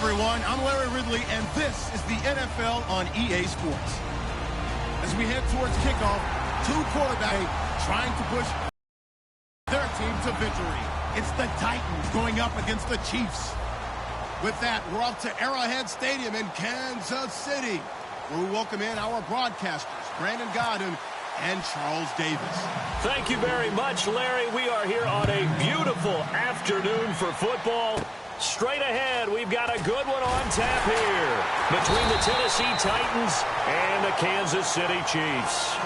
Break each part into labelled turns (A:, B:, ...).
A: everyone. I'm Larry Ridley, and this is the NFL on EA Sports. As we head towards kickoff, two quarterbacks trying to push their team to victory. It's the Titans going up against the Chiefs. With that, we're off to Arrowhead Stadium in Kansas City, where we welcome in our broadcasters, Brandon Godden and Charles Davis.
B: Thank you very much, Larry. We are here on a beautiful afternoon for football. Straight ahead, we've got a good one on tap here between the Tennessee Titans and the Kansas City Chiefs.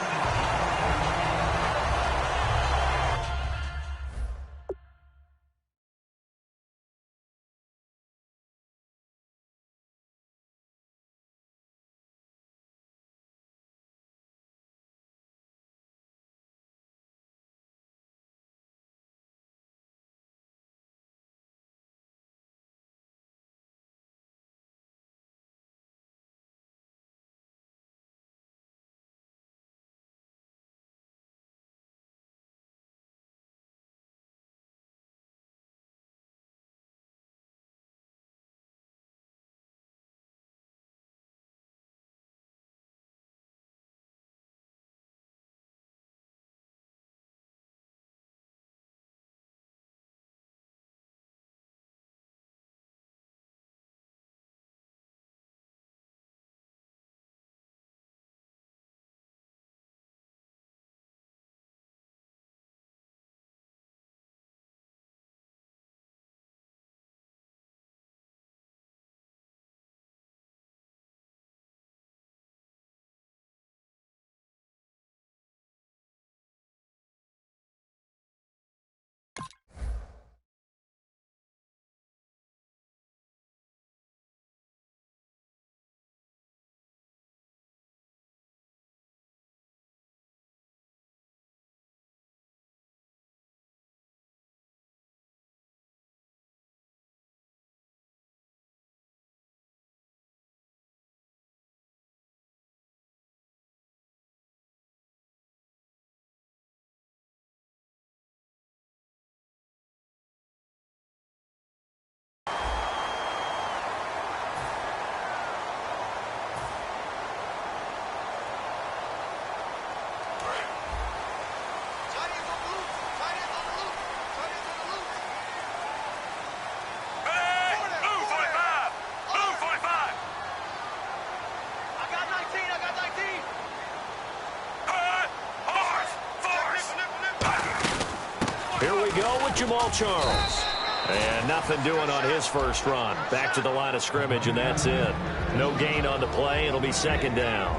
B: Here we go with Jamal Charles. And nothing doing on his first run. Back to the line of scrimmage, and that's it. No gain on the play. It'll be second down.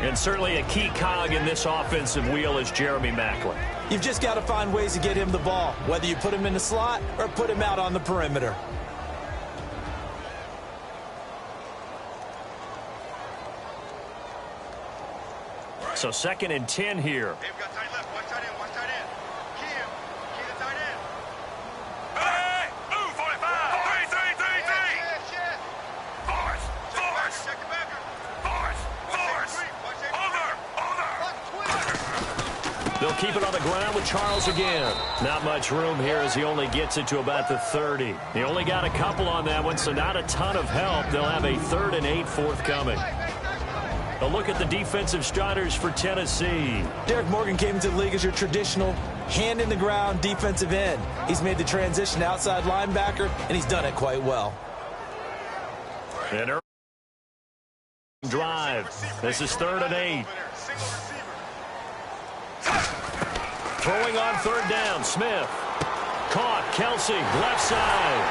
B: And certainly a key cog in this offensive wheel is Jeremy Maclin.
C: You've just got to find ways to get him the ball, whether you put him in the slot or put him out on the perimeter.
B: So 2nd and 10 here.
D: They've got tight left. Watch tight end. Watch tight end. Key the tight end. Hey! Ooh, 45. 3. Force. Check it back. Force. Over.
B: They'll keep it on the ground with Charles again. Not much room here as he only gets it to about the 30. He only got a couple on that one, so not a ton of help. They'll have a 3rd and 8 forthcoming. A look at the defensive starters for Tennessee.
C: Derek Morgan came into the league as your traditional hand-in-the-ground defensive end. He's made the transition outside linebacker, and he's done it quite well.
B: And drive. This is 3rd and 8. Throwing on 3rd down, Smith. Caught, Kelsey, left side.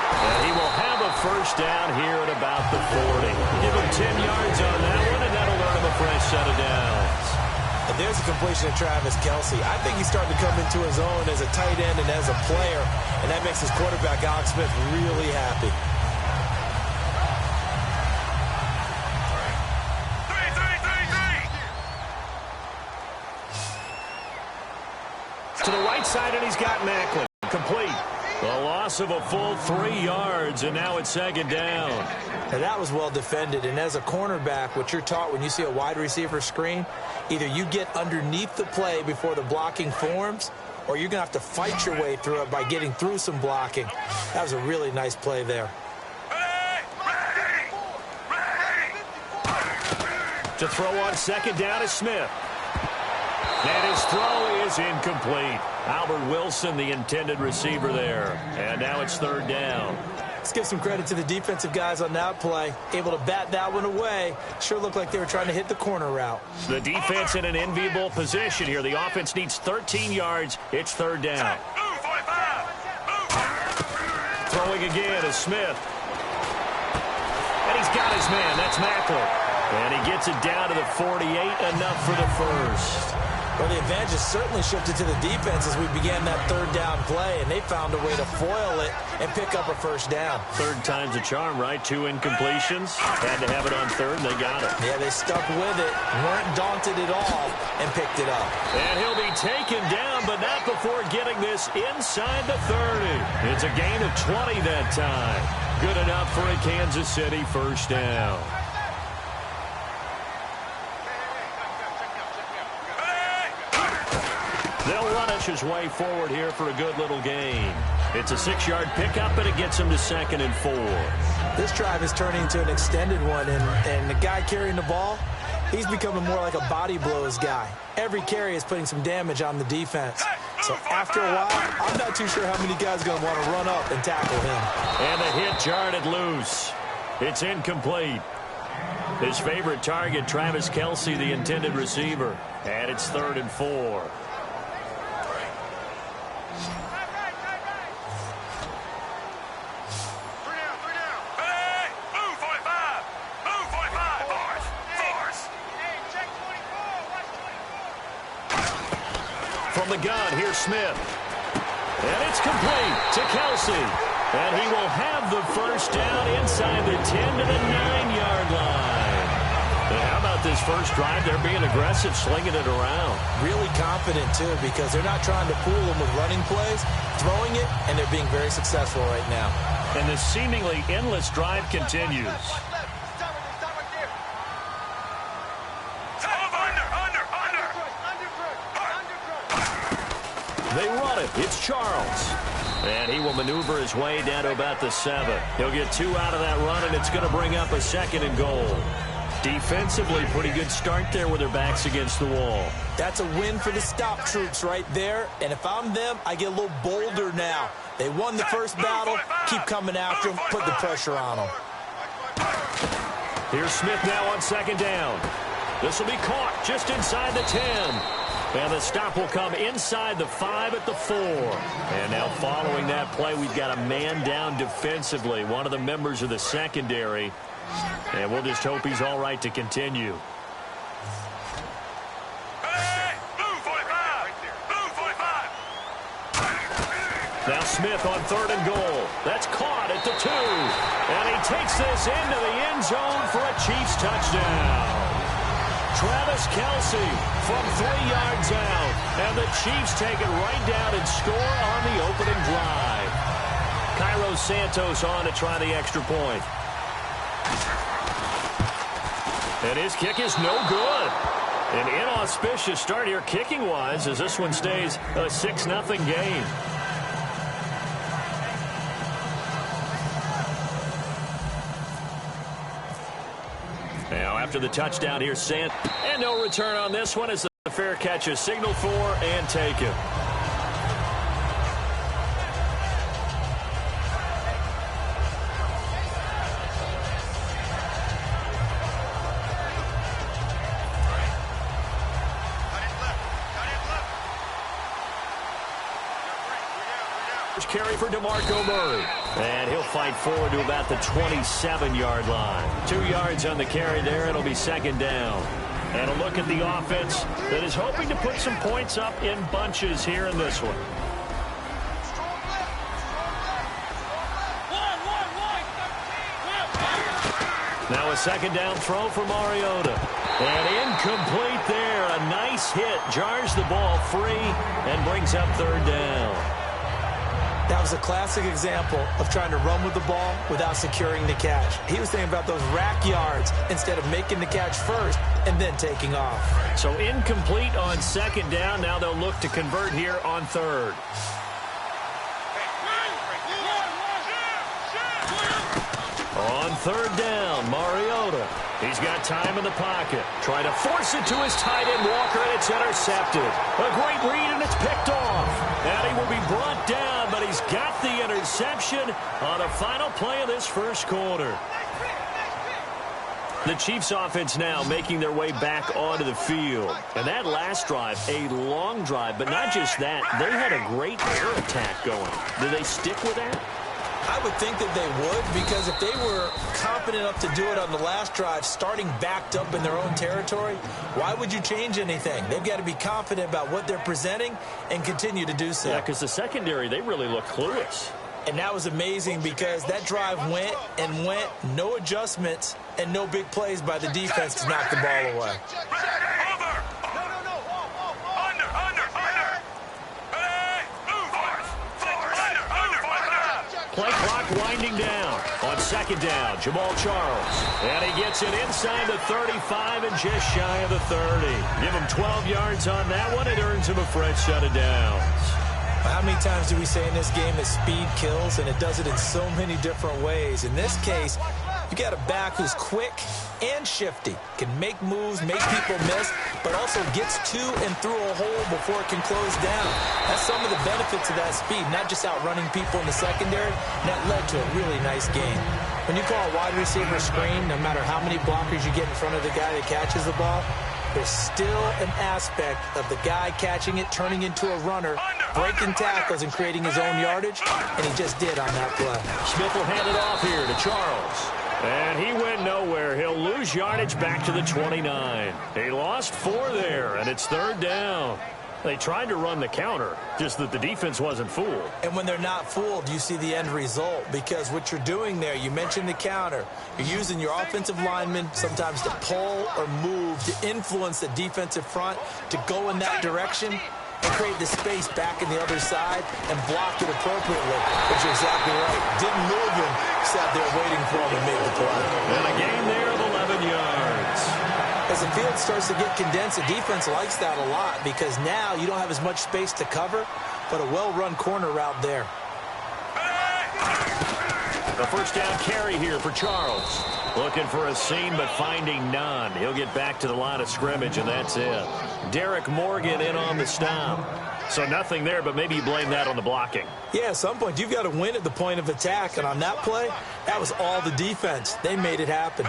B: And he will have a first down here at about the 40. Give him 10 yards on that one, and that'll earn him a fresh set of downs.
C: And there's a completion to Travis Kelsey. I think he's starting to come into his own as a tight end and as a player, and that makes his quarterback, Alex Smith, really happy.
B: To the right side, and he's got Maclin. Complete. The loss of a full 3 yards, and now it's 2nd down.
C: And that was well defended. And as a cornerback, what you're taught when you see a wide receiver screen, either you get underneath the play before the blocking forms, or you're going to have to fight your way through it by getting through some blocking. That was a really nice play there.
D: Hey!
B: To throw on second down is Smith. And his throw is incomplete. Albert Wilson, the intended receiver there. And now it's third down.
C: Let's give some credit to the defensive guys on that play. Able to bat that one away. Sure looked like they were trying to hit the corner route.
B: The defense in an enviable position here. The offense needs 13 yards. It's third down. Throwing again is Smith. And he's got his man. That's Mackler. And he gets it down to the 48. Enough for the first.
C: Well, the advantage has certainly shifted to the defense as we began that third down play, and they found a way to foil it and pick up a first down.
B: Third time's a charm, right? 2 incompletions. Had to have it on third, and they got it.
C: Yeah, they stuck with it, weren't daunted at all, and picked it up.
B: And he'll be taken down, but not before getting this inside the 30. It's a gain of 20 that time. Good enough for a Kansas City first down. They'll run his way forward here for a good little gain. It's a 6-yard pickup, and it gets him to 2nd and 4.
C: This drive is turning into an extended one, and the guy carrying the ball, he's becoming more like a body blows guy. Every carry is putting some damage on the defense. So after a while, I'm not too sure how many guys are going to want to run up and tackle him.
B: And the hit jarred it loose. It's incomplete. His favorite target, Travis Kelce, the intended receiver. And it's 3rd and 4. From the gun, here's Smith. And it's complete to Kelce. And he will have the first down inside the 10 to the 9-yard line. And how about this first drive? They're being aggressive, slinging it around.
C: Really confident, too, because they're not trying to fool them with running plays, throwing it, and they're being very successful right now.
B: And the seemingly endless drive continues. They run it. It's Charles. And he will maneuver his way down to about the 7. He'll get 2 out of that run, and it's going to bring up a 2nd and goal. Defensively, pretty good start there with their backs against the wall.
C: That's a win for the stop troops right there. And if I'm them, I get a little bolder now. They won the first battle. Keep coming after them. Put the pressure on them.
B: Here's Smith now on 2nd down. This will be caught just inside the 10. And the stop will come inside the 5 at the 4. And now following that play, we've got a man down defensively, one of the members of the secondary. And we'll just hope he's all right to continue. Now Smith on 3rd and goal. That's caught at the 2. And he takes this into the end zone for a Chiefs touchdown. Travis Kelce from 3 yards out. And the Chiefs take it right down and score on the opening drive. Cairo Santos on to try the extra point. And his kick is no good. An inauspicious start here kicking-wise as this one stays a 6-0 game. Now after the touchdown here, and no return on this one as the fair catch is signaled for and taken. Carry for DeMarco Murray. And he'll fight forward to about the 27-yard line. 2 yards on the carry there. It'll be 2nd down. And a look at the offense that is hoping to put some points up in bunches here in this one. Now a 2nd down throw for Mariota. And incomplete there. A nice hit. Jars the ball free and brings up 3rd down.
C: That was a classic example of trying to run with the ball without securing the catch. He was thinking about those rack yards instead of making the catch first and then taking off.
B: So incomplete on 2nd down. Now they'll look to convert here on 3rd. On 3rd down, Mariota. He's got time in the pocket. Trying to force it to his tight end, Walker, and it's intercepted. A great read, and it's picked off. And he will be brought down, but he's got the interception on the final play of this first quarter. The Chiefs offense now making their way back onto the field. And that last drive, a long drive, but not just that. They had a great air attack going. Do they stick with that?
C: I would think that they would, because if they were confident enough to do it on the last drive, starting backed up in their own territory, why would you change anything? They've got to be confident about what they're presenting and continue to do so.
B: Yeah, because the secondary, they really look clueless.
C: And that was amazing because that drive went and went, no adjustments, and no big plays by the defense to knock the ball away.
B: Play clock winding down. On second down, Jamal Charles. And he gets it inside the 35 and just shy of the 30. Give him 12 yards on that one. It earns him a fresh set of downs.
C: How many times do we say in this game that speed kills, and it does it in so many different ways? In this case, you got a back who's quick and shifty, can make moves, make people miss, but also gets to and through a hole before it can close down. That's some of the benefits of that speed, not just outrunning people in the secondary, and that led to a really nice game. When you call a wide receiver screen, no matter how many blockers you get in front of the guy that catches the ball, there's still an aspect of the guy catching it, turning into a runner, breaking tackles and creating his own yardage, and he just did on that play.
B: Smith will hand it off here to Charles. And he went nowhere. He'll lose yardage back to the 29. He lost 4 there, and it's third down. They tried to run the counter, just that the defense wasn't fooled.
C: And when they're not fooled, you see the end result, because what you're doing there, you mentioned the counter. You're using your offensive linemen sometimes to pull or move, to influence the defensive front, to go in that direction and create the space back in the other side and block it appropriately. But you're exactly right. Didn't move him, sat there waiting for him to make the play.
B: And a gain there of 11 yards.
C: As the field starts to get condensed, the defense likes that a lot, because now you don't have as much space to cover, but a well-run corner route there.
B: The first down carry here for Charles. Looking for a seam, but finding none. He'll get back to the line of scrimmage, and that's it. Derek Morgan in on the stop. So nothing there, but maybe you blame that on the blocking.
C: Yeah, at some point, you've got to win at the point of attack, and on that play, that was all the defense. They made it happen.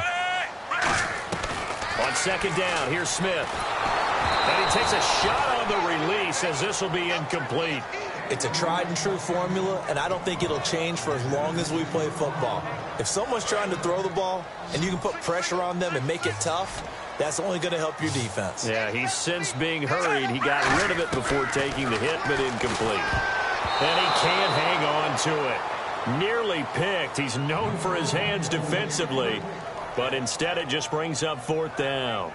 B: On second down, here's Smith. And he takes a shot on the release, as this will be incomplete.
C: It's a tried-and-true formula, and I don't think it'll change for as long as we play football. If someone's trying to throw the ball, and you can put pressure on them and make it tough, that's only going to help your defense.
B: Yeah, he's since being hurried. He got rid of it before taking the hit, but incomplete. And he can't hang on to it. Nearly picked. He's known for his hands defensively, but instead it just brings up fourth down.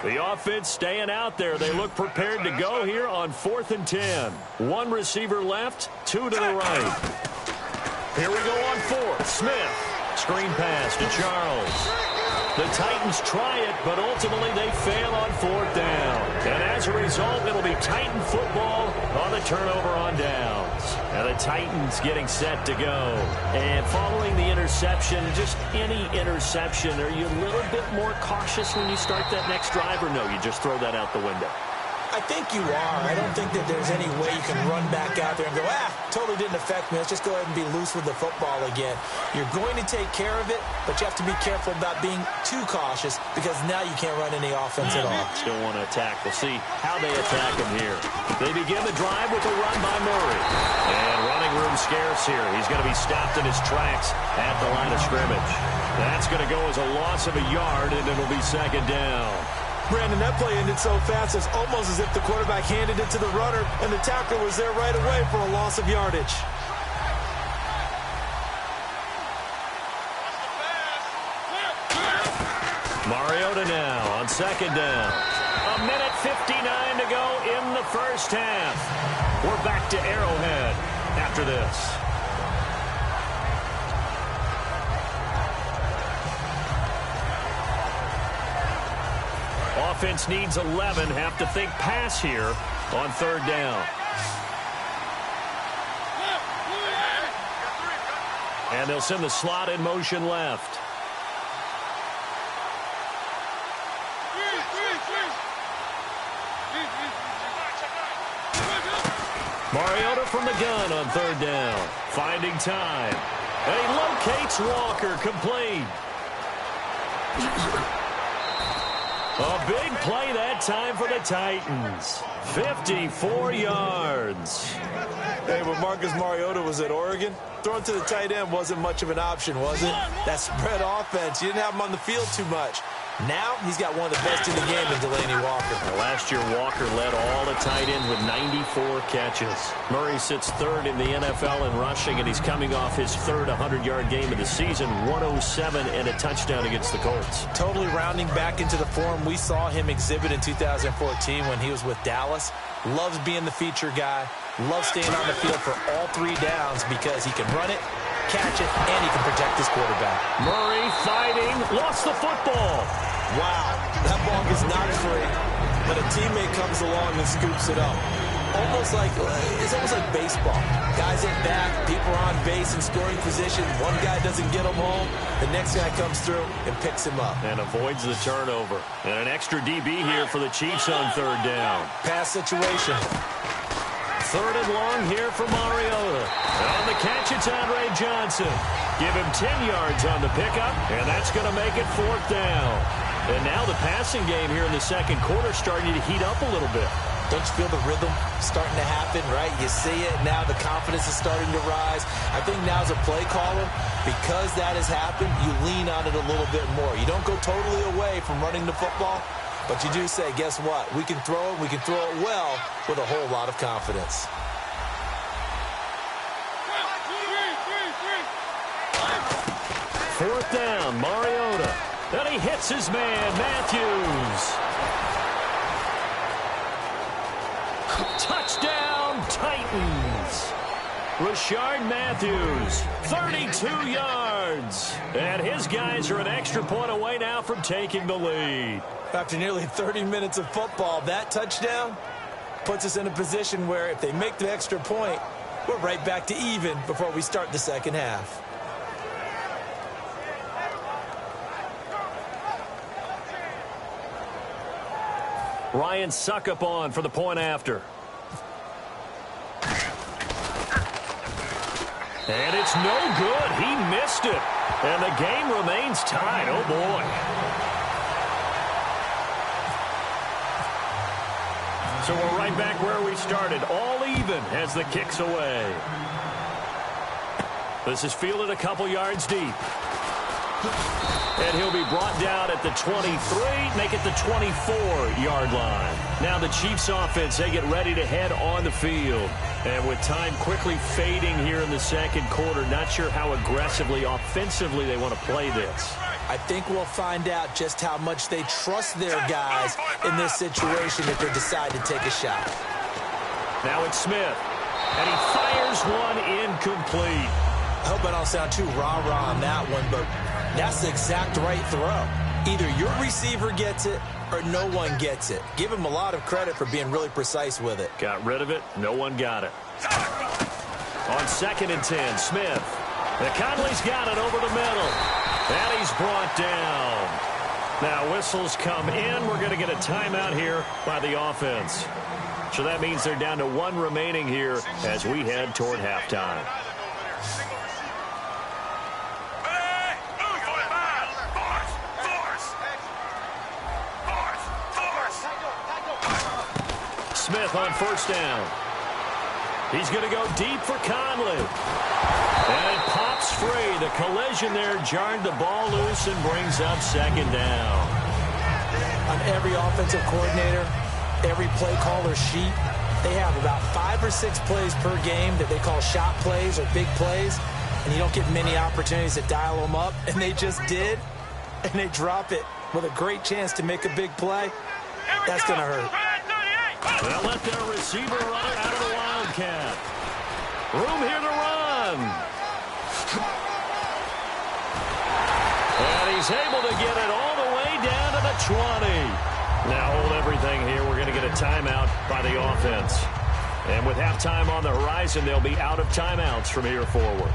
B: The offense staying out there. They look prepared to go here on 4th and 10. One receiver left, 2 to the right. Here we go on 4th. Smith. Screen pass to Charles. The Titans try it, but ultimately they fail on 4th down. And as a result, it'll be Titan football on the turnover on downs. And the Titans getting set to go. And following the interception, just any interception, are you a little bit more cautious when you start that next drive, or no, you just throw that out the window?
C: I think you are. I don't think that there's any way you can run back out there and go, totally didn't affect me. Let's just go ahead and be loose with the football again. You're going to take care of it, but you have to be careful about being too cautious, because now you can't run any offense at all.
B: Still want to attack. We'll see how they attack him here. They begin the drive with a run by Murray. And running room scarce here. He's going to be stopped in his tracks at the line of scrimmage. That's going to go as a loss of a yard, and it'll be second down.
C: Brandon, that play ended so fast, it's almost as if the quarterback handed it to the runner, and the tackler was there right away for a loss of yardage.
B: Mariota now on second down. 1:59 to go in the first half. We're back to Arrowhead after this. offense needs 11. Have to think pass here on third down. And they'll send the slot in motion left. Mariota from the gun on third down. Finding time. And he locates Walker, complete. A big play that time for the Titans. 54 yards.
C: Hey, when Marcus Mariota was at Oregon, throwing to the tight end wasn't much of an option, was it? That spread offense, you didn't have him on the field too much. Now, he's got one of the best in the game in Delaney Walker.
B: Last year, Walker led all the tight ends with 94 catches. Murray sits third in the NFL in rushing, and he's coming off his third 100-yard game of the season, 107 and a touchdown against the Colts.
C: Totally rounding back into the form we saw him exhibit in 2014 when he was with Dallas. Loves being the feature guy. Loves staying on the field for all 3 downs because he can run it, catch it, and he can protect his quarterback.
B: Murray fighting, lost the football.
C: Wow, that ball gets knocked free, but a teammate comes along and scoops it up. It's almost like baseball. Guys at bat, people are on base in scoring position. One guy doesn't get him home. The next guy comes through and picks him up.
B: And avoids the turnover. And an extra DB here for the Chiefs on third down.
C: Pass situation.
B: Third and long here for Mariota. On the catch, it's Andre Johnson. Give him 10 yards on the pickup, and that's going to make it fourth down. And now the passing game here in the second quarter starting to heat up a little bit.
C: Don't you feel the rhythm starting to happen, right? You see it. Now the confidence is starting to rise. I think now as a play caller, because that has happened, you lean on it a little bit more. You don't go totally away from running the football, but you do say, guess what? We can throw it. We can throw it well with a whole lot of confidence.
B: Fourth down, Mariota. And he hits his man, Matthews. Touchdown, Titans. Rashard Matthews, 32 yards. And his guys are an extra point away now from taking the lead.
C: After nearly 30 minutes of football, that touchdown puts us in a position where if they make the extra point, we're right back to even before we start the second half.
B: Ryan Suckup on for the point after. And it's no good. He missed it. And the game remains tied. Oh, boy. So we're right back where we started. All even as the kick's away. This is fielded a couple yards deep. And he'll be brought down at the 23, make it the 24-yard line. Now the Chiefs offense, they get ready to head on the field. And with time quickly fading here in the second quarter, not sure how aggressively, offensively they want to play this.
C: I think we'll find out just how much they trust their guys in this situation if they decide to take a shot.
B: Now it's Smith. And he fires one incomplete.
C: I hope I don't sound too rah-rah on that one, but that's the exact right throw. Either your receiver gets it or no one gets it. Give him a lot of credit for being really precise with it.
B: Got rid of it. No one got it. On 2nd and 10, Smith. And Conley's got it over the middle. And he's brought down. Now whistles come in. We're going to get a timeout here by the offense. So that means they're down to 1 remaining here as we head toward halftime. Smith on first down. He's going to go deep for Conley. And it pops free. The collision there jarred the ball loose and brings up 2nd down.
C: On every offensive coordinator, every play caller sheet, they have about 5 or 6 plays per game that they call shot plays or big plays, and you don't get many opportunities to dial them up, and they just did, and they drop it with a great chance to make a big play. That's going to hurt.
B: They'll let their receiver runner out of the Wildcat. Room here to run. And he's able to get it all the way down to the 20. Now hold everything here. We're going to get a timeout by the offense. And with halftime on the horizon, they'll be out of timeouts from here forward.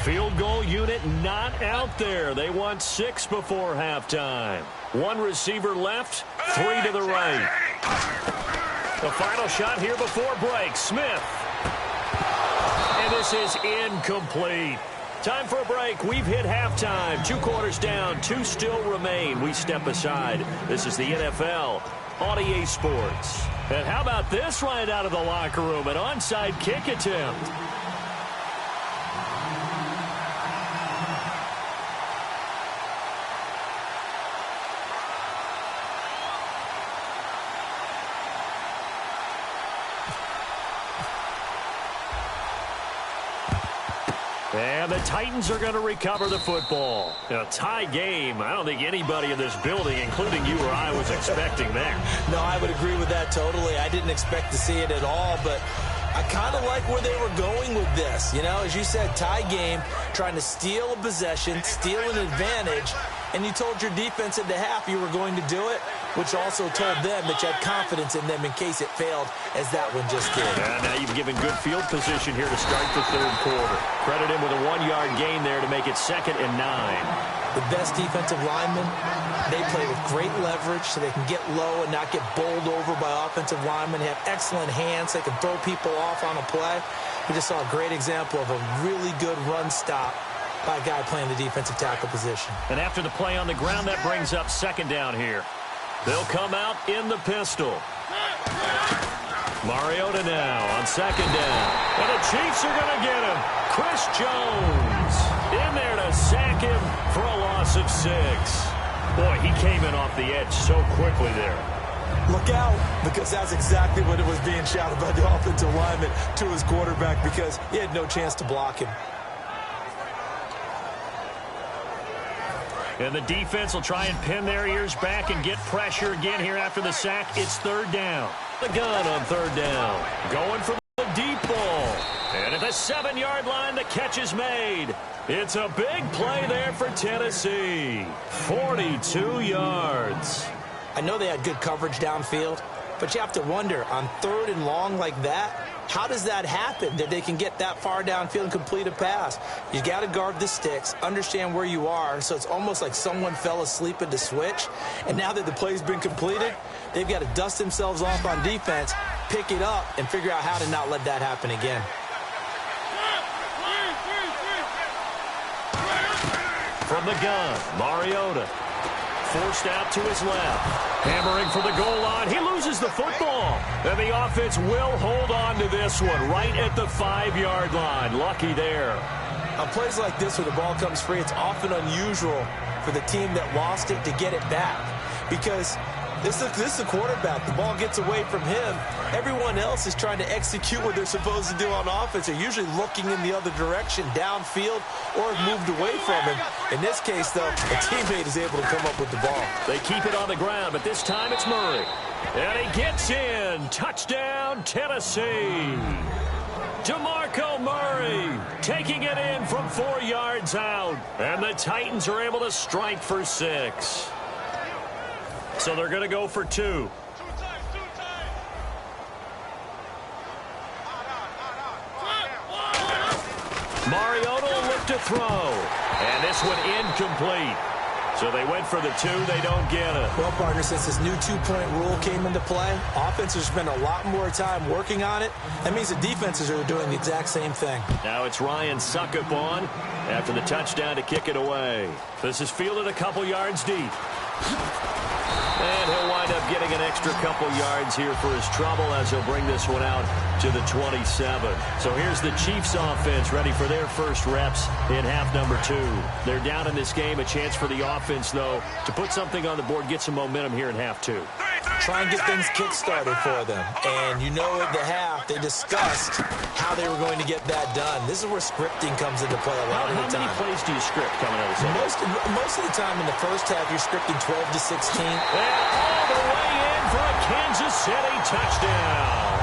B: Field goal unit not out there. They want 6 before halftime. 1 receiver left, 3 to the right. The final shot here before break. Smith. And this is incomplete. Time for a break. We've hit halftime. 2 quarters down. 2 still remain. We step aside. This is the NFL on EA Sports. And how about this right out of the locker room? An onside kick attempt. And the Titans are going to recover the football. In a tie game, I don't think anybody in this building, including you or I, was expecting that.
C: No, I would agree with that totally. I didn't expect to see it at all, but I kind of like where they were going with this. You know, as you said, tie game, trying to steal a possession, steal an advantage, and you told your defense at the half you were going to do it, which also told them that you had confidence in them in case it failed, as that one just did.
B: And now you've given good field position here to start the third quarter. Credit him with a 1-yard gain there to make it 2nd and 9.
C: The best defensive linemen, they play with great leverage so they can get low and not get bowled over by offensive linemen. They have excellent hands. They can throw people off on a play. We just saw a great example of a really good run stop by a guy playing the defensive tackle position.
B: And after the play on the ground, that brings up 2nd down here. They'll come out in the pistol. Mariota now on 2nd down. And the Chiefs are going to get him. Chris Jones in there to sack him for a loss of 6. Boy, he came in off the edge so quickly there.
C: Look out, because that's exactly what it was being shouted by the offensive lineman to his quarterback, because he had no chance to block him.
B: And the defense will try and pin their ears back and get pressure again here after the sack. It's 3rd down. The gun on 3rd down. Going for the deep ball. And at the 7-yard line, the catch is made. It's a big play there for Tennessee. 42 yards.
C: I know they had good coverage downfield, but you have to wonder, on 3rd and long like that, how does that happen, that they can get that far downfield and complete a pass? You got to guard the sticks, understand where you are, so it's almost like someone fell asleep at the switch, and now that the play's been completed, they've got to dust themselves off on defense, pick it up, and figure out how to not let that happen again.
B: From the gun, Mariota. Forced out to his left. Hammering for the goal line. He loses the football. And the offense will hold on to this one right at the 5-yard line. Lucky there.
C: On plays like this where the ball comes free, it's often unusual for the team that lost it to get it back. Because this is the quarterback. The ball gets away from him. Everyone else is trying to execute what they're supposed to do on offense. They're usually looking in the other direction, downfield, or have moved away from him. In this case, though, a teammate is able to come up with the ball.
B: They keep it on the ground, but this time it's Murray. And he gets in. Touchdown, Tennessee. DeMarco Murray taking it in from 4 yards out. And the Titans are able to strike for 6. So they're going to go for 2. Mariota will look to throw. And this one incomplete. So they went for the 2. They don't get it.
C: Well, partner, since this new 2-point rule came into play, offenses spend a lot more time working on it. That means the defenses are doing the exact same thing.
B: Now it's Ryan Suckup on after the touchdown to kick it away. This is fielded a couple yards deep. And he'll wind up getting an extra couple yards here for his trouble as he'll bring this one out to the 27. So here's the Chiefs offense ready for their first reps in half number 2. They're down in this game. A chance for the offense, though, to put something on the board, get some momentum here in half 2.
C: Try and get things kick-started for them. And you know at the half, they discussed how they were going to get that done. This is where scripting comes into play a lot of the time.
B: How many plays do you script coming out of the second?
C: Most of the time in the first half, you're scripting 12 to 16.
B: And all the way in for a Kansas City touchdown.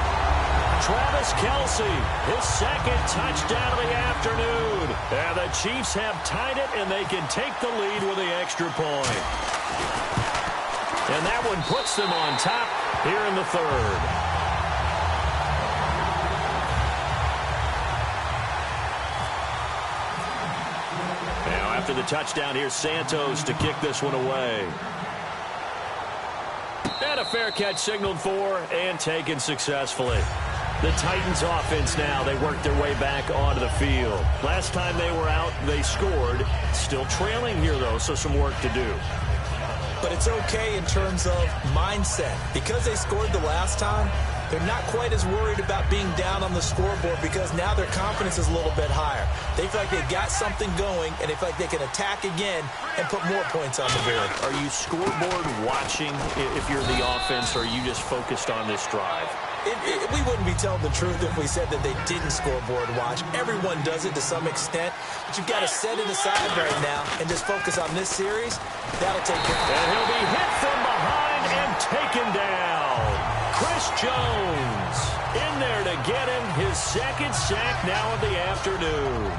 B: Travis Kelce, his second touchdown of the afternoon. And the Chiefs have tied it, and they can take the lead with the extra point. And that one puts them on top here in the third. Now after the touchdown, here's Santos to kick this one away. And a fair catch signaled for and taken successfully. The Titans offense now, they work their way back onto the field. Last time they were out, they scored. Still trailing here, though, so some work to do.
C: But it's okay in terms of mindset. Because they scored the last time, they're not quite as worried about being down on the scoreboard because now their confidence is a little bit higher. They feel like they got something going, and they feel like they can attack again and put more points on the board.
B: Are you scoreboard watching if you're the offense, or are you just focused on this drive?
C: We wouldn't be telling the truth if we said that they didn't scoreboard watch. Everyone does it to some extent, but you've got to set it aside right now and just focus on this series. That'll take care of it.
B: And he'll be hit from behind and taken down. Chris Jones in there to get him his second sack now of the afternoon.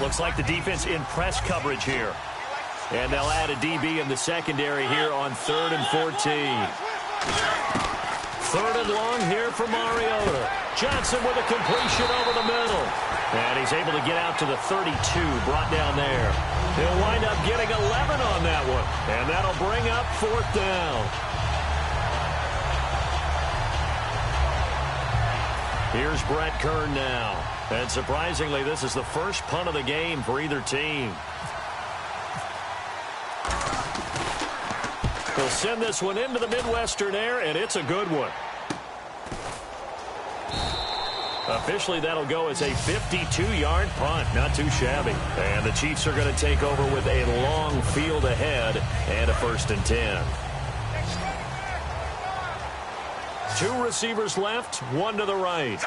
B: Looks like the defense in press coverage here. And they'll add a DB in the secondary here on 3rd and 14. 3rd and long here for Mariota. Johnson with a completion over the middle. And he's able to get out to the 32, brought down there. He'll wind up getting 11 on that one. And that'll bring up 4th down. Here's Brett Kern now. And surprisingly, this is the first punt of the game for either team. They'll send this one into the Midwestern air, and it's a good one. Officially, that'll go as a 52-yard punt. Not too shabby. And the Chiefs are going to take over with a long field ahead and a 1st and 10. 2 receivers left, 1 to the right.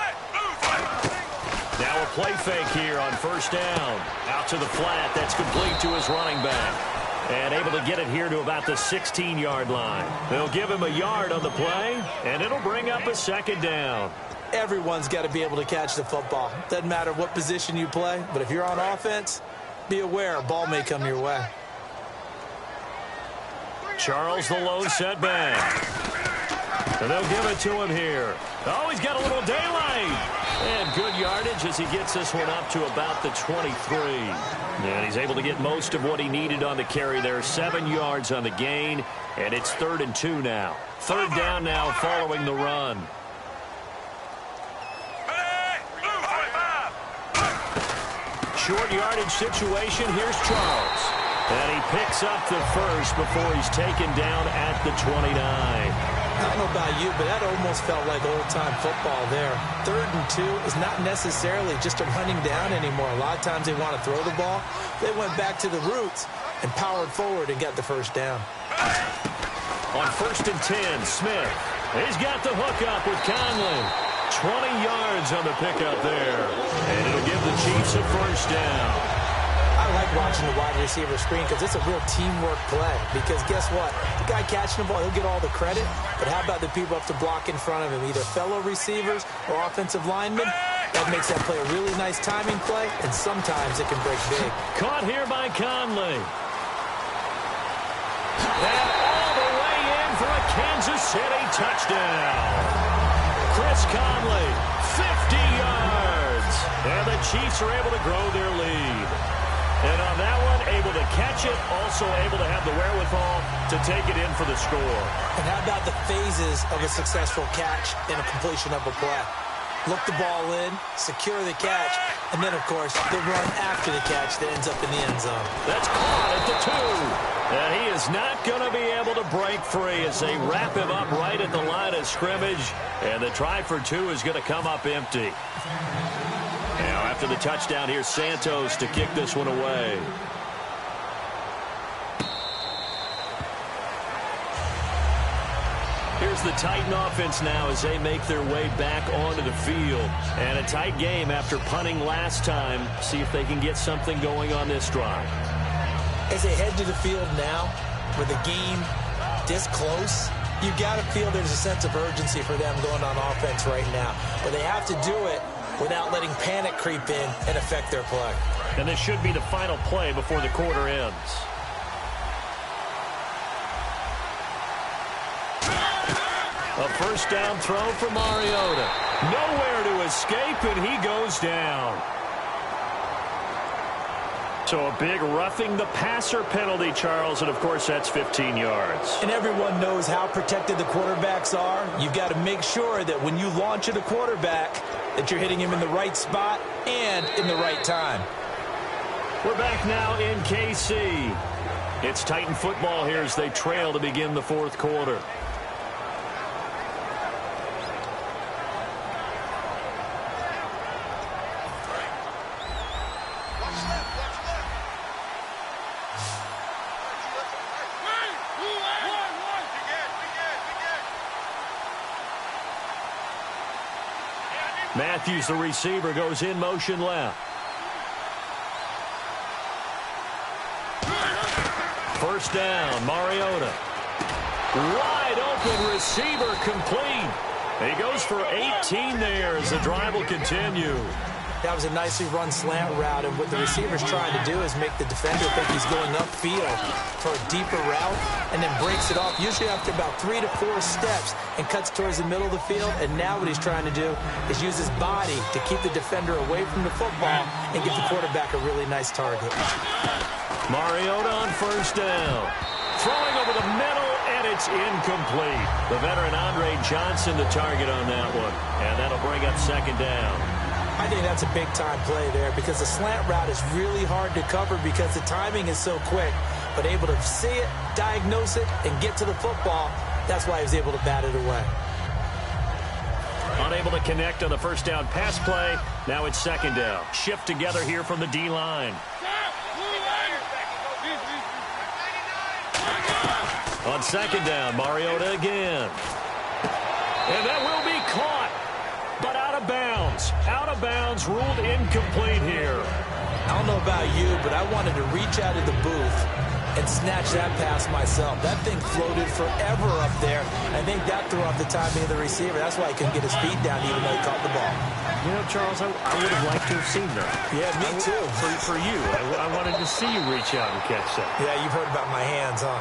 B: Now a play fake here on 1st down. Out to the flat. That's complete to his running back. And able to get it here to about the 16-yard line. They'll give him a yard on the play, and it'll bring up a 2nd down.
C: Everyone's got to be able to catch the football. Doesn't matter what position you play, but if you're on offense, be aware a ball may come your way.
B: Charles the lone setback. And they'll give it to him here. Oh, he's got a little daylight. And good yardage as he gets this one up to about the 23. And he's able to get most of what he needed on the carry there. 7 yards on the gain. And it's 3rd and 2 now. 3rd down now following the run. Short yardage situation. Here's Charles. And he picks up the first before he's taken down at the 29.
C: I don't know about you, but that almost felt like old-time football there. 3rd and 2 is not necessarily just a running down anymore. A lot of times they want to throw the ball. They went back to the roots and powered forward and got the 1st down.
B: On 1st and 10, Smith. He's got the hook up with Conley. 20 yards on the pickup there. And it'll give the Chiefs a 1st down.
C: I like watching the wide receiver screen because it's a real teamwork play. Because guess what? The guy catching the ball, he'll get all the credit. But how about the people up to block in front of him, either fellow receivers or offensive linemen? That makes that play a really nice timing play, and sometimes it can break big.
B: Caught here by Conley. And all the way in for a Kansas City touchdown. Chris Conley, 50 yards. And the Chiefs are able to grow their lead. And on that one, able to catch it, also able to have the wherewithal to take it in for the score.
C: And how about the phases of a successful catch and a completion of a play? Look the ball in, secure the catch, and then, of course, the run after the catch that ends up in the end zone.
B: That's caught at the 2. And he is not going to be able to break free as they wrap him up right at the line of scrimmage. And the try for 2 is going to come up empty. Now, after the touchdown, here's Santos to kick this one away. Here's the Titan offense now as they make their way back onto the field. And a tight game after punting last time. See if they can get something going on this drive.
C: As they head to the field now, with the game this close, you got to feel there's a sense of urgency for them going on offense right now. But they have to do it without letting panic creep in and affect their play.
B: And this should be the final play before the quarter ends. A first down throw for Mariota. Nowhere to escape, and he goes down. So a big roughing the passer penalty, Charles, and of course that's 15 yards.
C: And everyone knows how protected the quarterbacks are. You've got to make sure that when you launch at a quarterback, that you're hitting him in the right spot and in the right time.
B: We're back now in KC. It's Titan football here as they trail to begin the fourth quarter. Matthews, the receiver, goes in motion left. First down, Mariota. Wide open receiver complete. He goes for 18 there as the drive will continue.
C: That was a nicely run slant route, and what the receiver's trying to do is make the defender think he's going upfield for a deeper route and then breaks it off, usually after about 3 to 4 steps, and cuts towards the middle of the field. And now what he's trying to do is use his body to keep the defender away from the football and give the quarterback a really nice target.
B: Mariota on first down. Throwing over the middle, and it's incomplete. The veteran Andre Johnson the target on that one, and that'll bring up second down.
C: I think that's a big-time play there because the slant route is really hard to cover because the timing is so quick. But able to see it, diagnose it, and get to the football, that's why he was able to bat it away.
B: Unable to connect on the first down pass play. Now it's second down. Shift together here from the D-line. On second down, Mariota again. And that will be caught. But out of bounds. Out of bounds, ruled incomplete here.
C: I don't know about you, but I wanted to reach out of the booth and snatch that pass myself. That thing floated forever up there. I think that threw off the timing of the receiver. That's why he couldn't get his feet down even though he caught the ball.
B: You know, Charles, I would have liked to have seen that.
C: Yeah, me too.
B: For you. I wanted to see you reach out and catch that.
C: Yeah, you've heard about my hands, huh?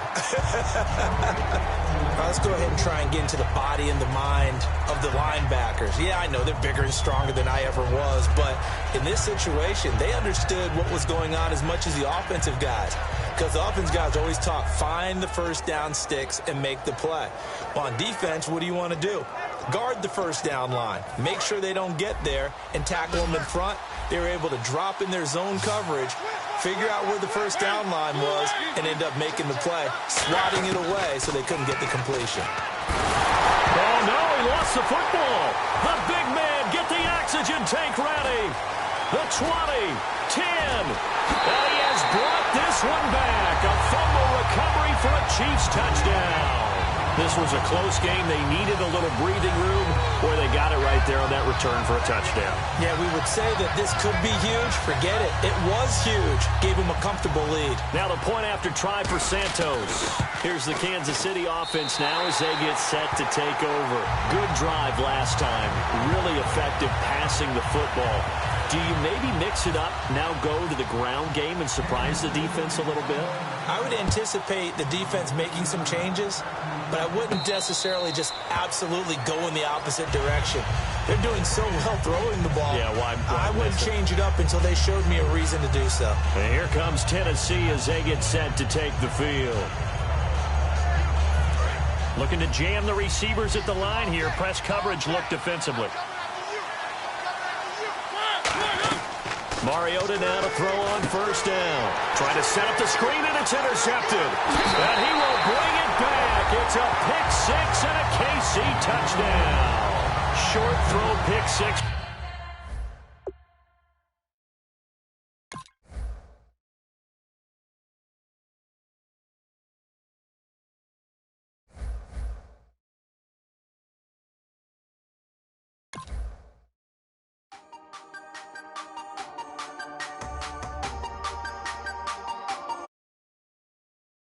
C: Let's go ahead and try and get into the body and the mind of the linebackers. Yeah, I know they're bigger and stronger than I ever was, but in this situation, they understood what was going on as much as the offensive guys. Because the offense guys always talk, find the first down sticks and make the play. Well, on defense, what do you want to do? Guard the first down line. Make sure they don't get there and tackle them in front. They were able to drop in their zone coverage, figure out where the first down line was, and end up making the play, swatting it away so they couldn't get the completion.
B: Oh, no, he lost the football. The big man, get the oxygen tank ready. The 20, 10, and he has brought this one back. A fumble recovery for a Chiefs touchdown. This was a close game. They needed a little breathing room, where they got it right there on that return for a touchdown.
C: Yeah, we would say that this could be huge. Forget it. It was huge. Gave him a comfortable lead.
B: Now the point after try for Santos. Here's the Kansas City offense now as they get set to take over. Good drive last time. Really effective passing the football. Do you maybe mix it up, now go to the ground game and surprise the defense a little bit?
C: I would anticipate the defense making some changes, but I wouldn't necessarily just absolutely go in the opposite direction. They're doing so well throwing the ball.
B: Yeah, why
C: I wouldn't change it up until they showed me a reason to do so.
B: And here comes Tennessee as they get set to take the field. Looking to jam the receivers at the line here. Press coverage look defensively. Mariota now to throw on first down. Trying to set up the screen, and it's intercepted. And he will bring it back. It's a pick six and a KC touchdown. Short throw, pick six.